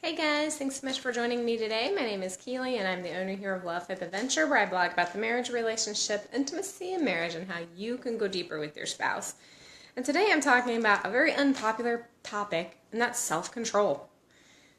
Hey guys, thanks so much for joining me today. My name is Keely and I'm the owner here of Love Faith Adventure, where I blog about the marriage, relationship, intimacy, and marriage and how you can go deeper with your spouse. And today I'm talking about a very unpopular topic, and that's self-control.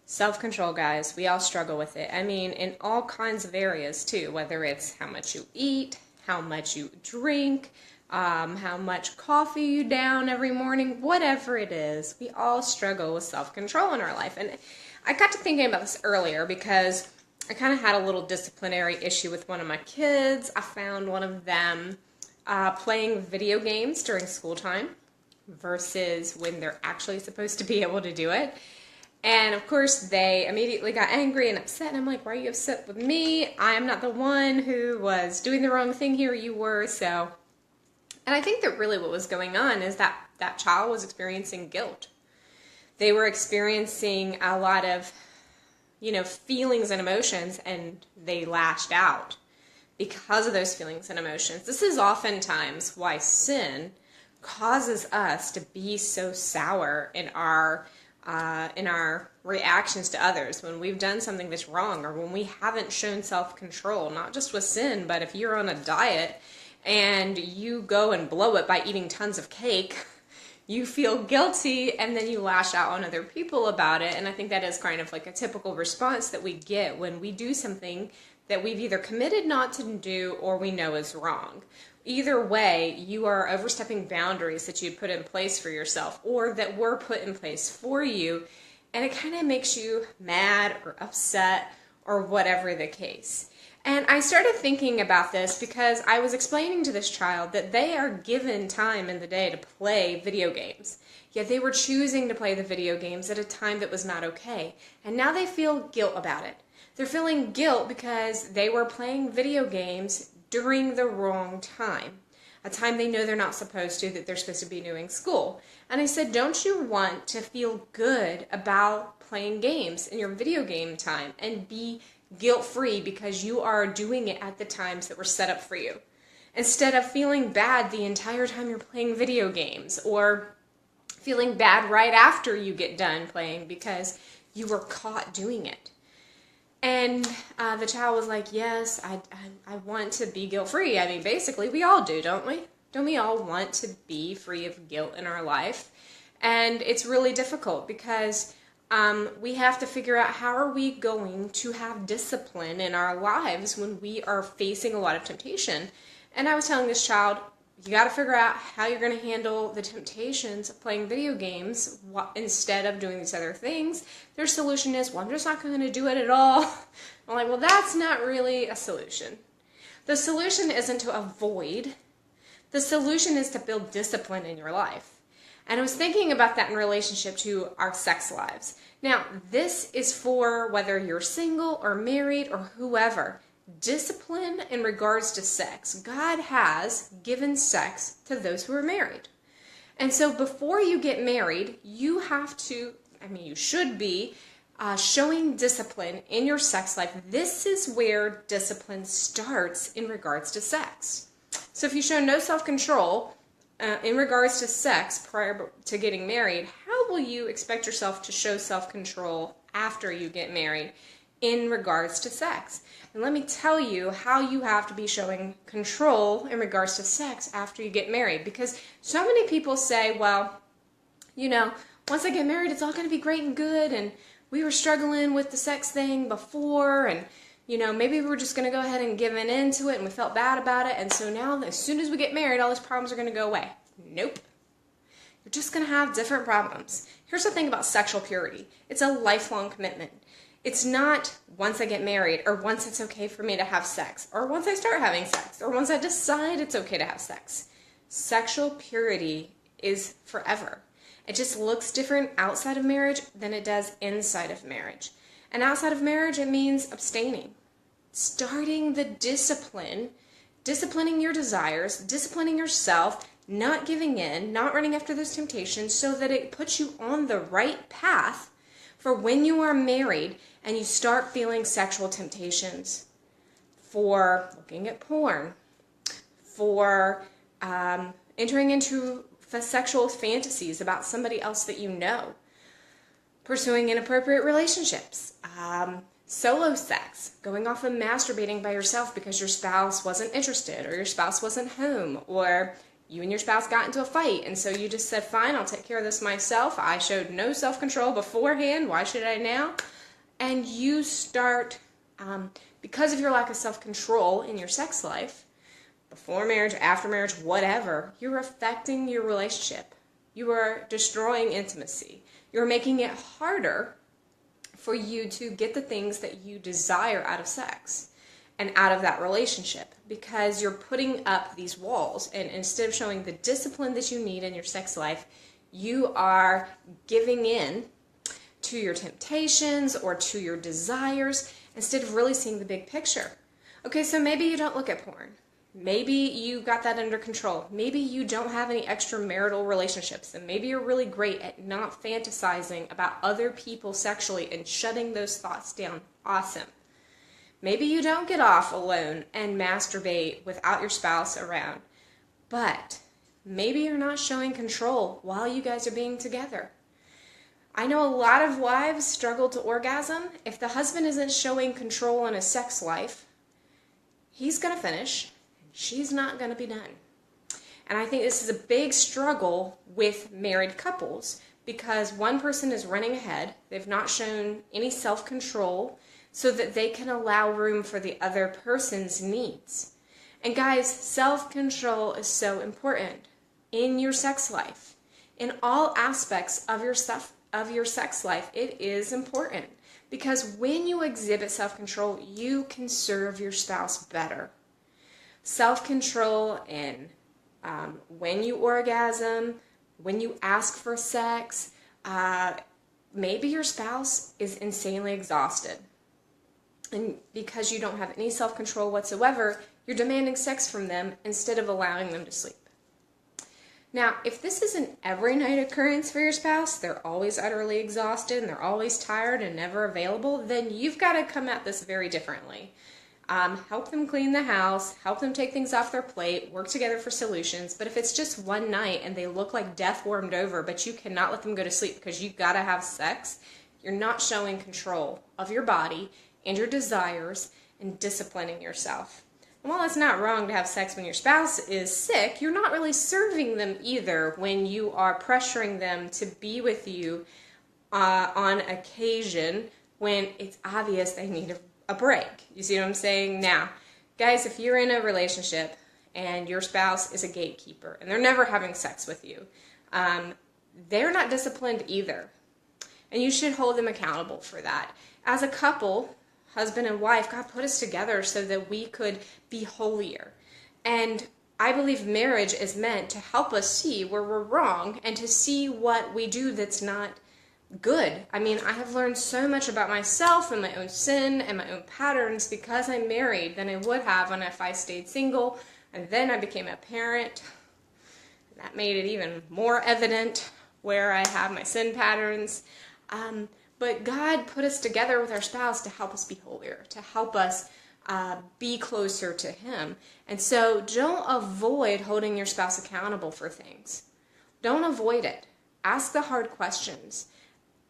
Self-control, guys, we all struggle with it. I mean, in all kinds of areas too, whether it's how much you eat, how much you drink, how much coffee you down every morning, whatever it is, we all struggle with self-control in our life. And I got to thinking about this earlier because I kind of had a little disciplinary issue with one of my kids. I found one of them playing video games during school time versus when they're actually supposed to be able to do it. And of course, they immediately got angry and upset. And I'm like, why are you upset with me? I am not the one who was doing the wrong thing here. You were. And I think that really what was going on is that that child was experiencing guilt. They were experiencing a lot of, feelings and emotions, and they lashed out because of those feelings and emotions. This is oftentimes why sin causes us to be so sour in our reactions to others when we've done something that's wrong, or when we haven't shown self-control, not just with sin, but if you're on a diet and you go and blow it by eating tons of cake, you feel guilty and then you lash out on other people about it. And I think that is kind of like a typical response that we get when we do something that we've either committed not to do or we know is wrong. Either way, you are overstepping boundaries that you put in place for yourself or that were put in place for you, and it kind of makes you mad or upset or whatever the case. And I started thinking about this because I was explaining to this child that they are given time in the day to play video games, yet they were choosing to play the video games at a time that was not okay, and now they feel guilt about it. They're feeling guilt because they were playing video games during the wrong time, a time they know they're not supposed to, that they're supposed to be doing school. And I said, don't you want to feel good about playing games in your video game time and be guilt-free because you are doing it at the times that were set up for you, instead of feeling bad the entire time you're playing video games, or feeling bad right after you get done playing because you were caught doing it? And the child was like, yes, I want to be guilt-free. I mean, basically, we all do, don't we? Don't we all want to be free of guilt in our life? And it's really difficult because we have to figure out, how are we going to have discipline in our lives when we are facing a lot of temptation? And I was telling this child, you got to figure out how you're going to handle the temptations of playing video games instead of doing these other things. Their solution is, well, I'm just not going to do it at all. I'm like, well, that's not really a solution. The solution isn't to avoid. The solution is to build discipline in your life. And I was thinking about that in relationship to our sex lives. Now, this is for whether you're single or married or whoever. Discipline in regards to sex. God has given sex to those who are married. And so before you get married, you have to, you should be showing discipline in your sex life. This is where discipline starts in regards to sex. So if you show no self-control in regards to sex prior to getting married, how will you expect yourself to show self-control after you get married in regards to sex? And let me tell you how you have to be showing control in regards to sex after you get married. Because so many people say, well, once I get married, it's all going to be great and good, and we were struggling with the sex thing before, and maybe we were just going to go ahead and give into it, and we felt bad about it, and so now as soon as we get married, all these problems are going to go away. Nope. You're just going to have different problems. Here's the thing about sexual purity. It's a lifelong commitment. It's not once I get married, or once it's okay for me to have sex, or once I start having sex, or once I decide it's okay to have sex. Sexual purity is forever. It just looks different outside of marriage than it does inside of marriage. And outside of marriage, it means abstaining. Starting the disciplining your desires, disciplining yourself, not giving in, not running after those temptations, so that it puts you on the right path for when you are married and you start feeling sexual temptations, for looking at porn, for entering into sexual fantasies about somebody else that you know. pursuing inappropriate relationships, solo sex, going off and masturbating by yourself because your spouse wasn't interested or your spouse wasn't home, or you and your spouse got into a fight and so you just said, fine, I'll take care of this myself. I showed no self-control beforehand. Why should I now? And you start, because of your lack of self-control in your sex life, before marriage, after marriage, whatever, you're affecting your relationship. You are destroying intimacy. You're making it harder for you to get the things that you desire out of sex and out of that relationship, because you're putting up these walls, and instead of showing the discipline that you need in your sex life, you are giving in to your temptations or to your desires instead of really seeing the big picture. Okay, so maybe you don't look at porn. Maybe you got that under control. Maybe you don't have any extramarital relationships, and maybe you're really great at not fantasizing about other people sexually and shutting those thoughts down. Awesome. Maybe you don't get off alone and masturbate without your spouse around, but maybe you're not showing control while you guys are being together. I know a lot of wives struggle to orgasm. If the husband isn't showing control in his sex life, he's going to finish. She's not going to be done. And I think this is a big struggle with married couples, because one person is running ahead. They've not shown any self-control so that they can allow room for the other person's needs. And guys, self-control is so important in your sex life. In all aspects of your sex life, it is important, because when you exhibit self-control, you can serve your spouse better. Self-control in when you orgasm, when you ask for sex. Maybe your spouse is insanely exhausted, and because you don't have any self-control whatsoever, you're demanding sex from them instead of allowing them to sleep. Now, if this is an every night occurrence for your spouse, they're always utterly exhausted and they're always tired and never available, then you've got to come at this very differently. Help them clean the house, help them take things off their plate, work together for solutions. But if it's just one night and they look like death warmed over, but you cannot let them go to sleep because you've got to have sex, you're not showing control of your body and your desires and disciplining yourself. And while it's not wrong to have sex when your spouse is sick, you're not really serving them either when you are pressuring them to be with you on occasion when it's obvious they need a break. You see what I'm saying? Now, guys, if you're in a relationship and your spouse is a gatekeeper and they're never having sex with you, they're not disciplined either. And you should hold them accountable for that. As a couple, husband and wife, God put us together so that we could be holier. And I believe marriage is meant to help us see where we're wrong and to see what we do that's not good. I mean, I have learned so much about myself and my own sin and my own patterns because I'm married than I would have when if I stayed single and then I became a parent. That made it even more evident where I have my sin patterns. But God put us together with our spouse to help us be holier, to help us be closer to Him. And so don't avoid holding your spouse accountable for things. Don't avoid it. Ask the hard questions.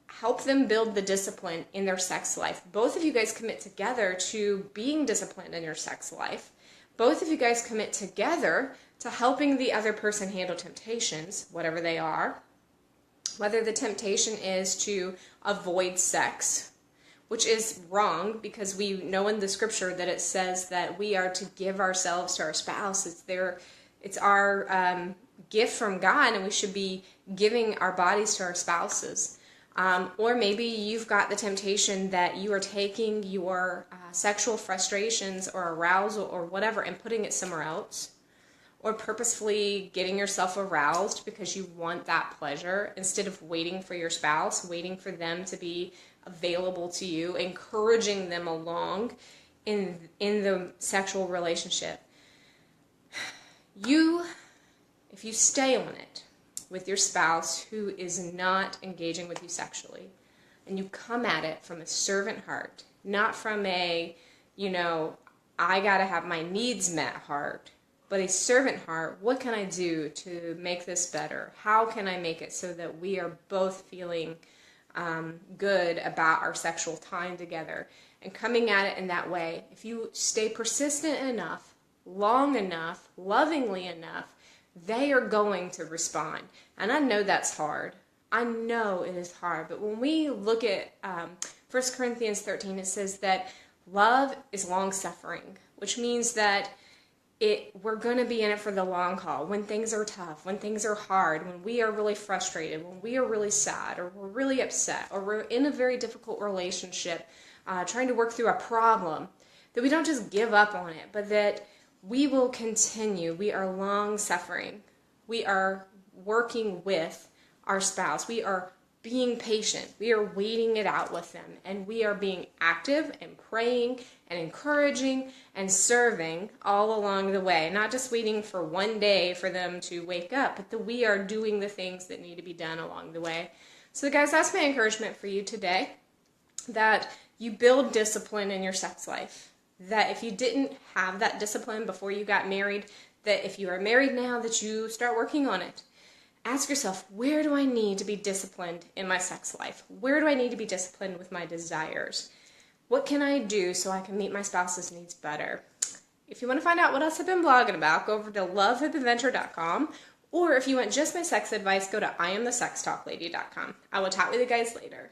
Help them build the discipline in their sex life. Both of you guys commit together to being disciplined in your sex life. Both of you guys commit together to helping the other person handle temptations, whatever they are. Whether the temptation is to avoid sex, which is wrong because we know in the scripture that it says that we are to give ourselves to our spouse. It's our gift from God, and we should be giving our bodies to our spouses. Or maybe you've got the temptation that you are taking your sexual frustrations or arousal or whatever and putting it somewhere else, or purposefully getting yourself aroused because you want that pleasure instead of waiting for your spouse, waiting for them to be available to you, encouraging them along in the sexual relationship. If you stay on it with your spouse who is not engaging with you sexually, and you come at it from a servant heart, not from a, I gotta have my needs met heart, but a servant heart. What can I do to make this better? How can I make it so that we are both feeling good about our sexual time together and coming at it in that way. If you stay persistent enough, long enough, lovingly enough, they are going to respond. And I know that's hard. I know it is hard. But when we look at 1 Corinthians 13, it says that love is long-suffering, which means that we're going to be in it for the long haul. When things are tough, when things are hard, when we are really frustrated, when we are really sad, or we're really upset, or we're in a very difficult relationship, trying to work through a problem, that we don't just give up on it, but that we will continue. We are long-suffering. We are working with our spouse. We are being patient. We are waiting it out with them. And we are being active and praying and encouraging and serving all along the way. Not just waiting for one day for them to wake up, but that we are doing the things that need to be done along the way. So guys, that's my encouragement for you today. That you build discipline in your sex life. That if you didn't have that discipline before you got married, that if you are married now, that you start working on it. Ask yourself, where do I need to be disciplined in my sex life? Where do I need to be disciplined with my desires? What can I do so I can meet my spouse's needs better? If you want to find out what else I've been blogging about, go over to lovehipadventure.com, or if you want just my sex advice, go to IamTheSexTalkLady.com. I will chat with you guys later.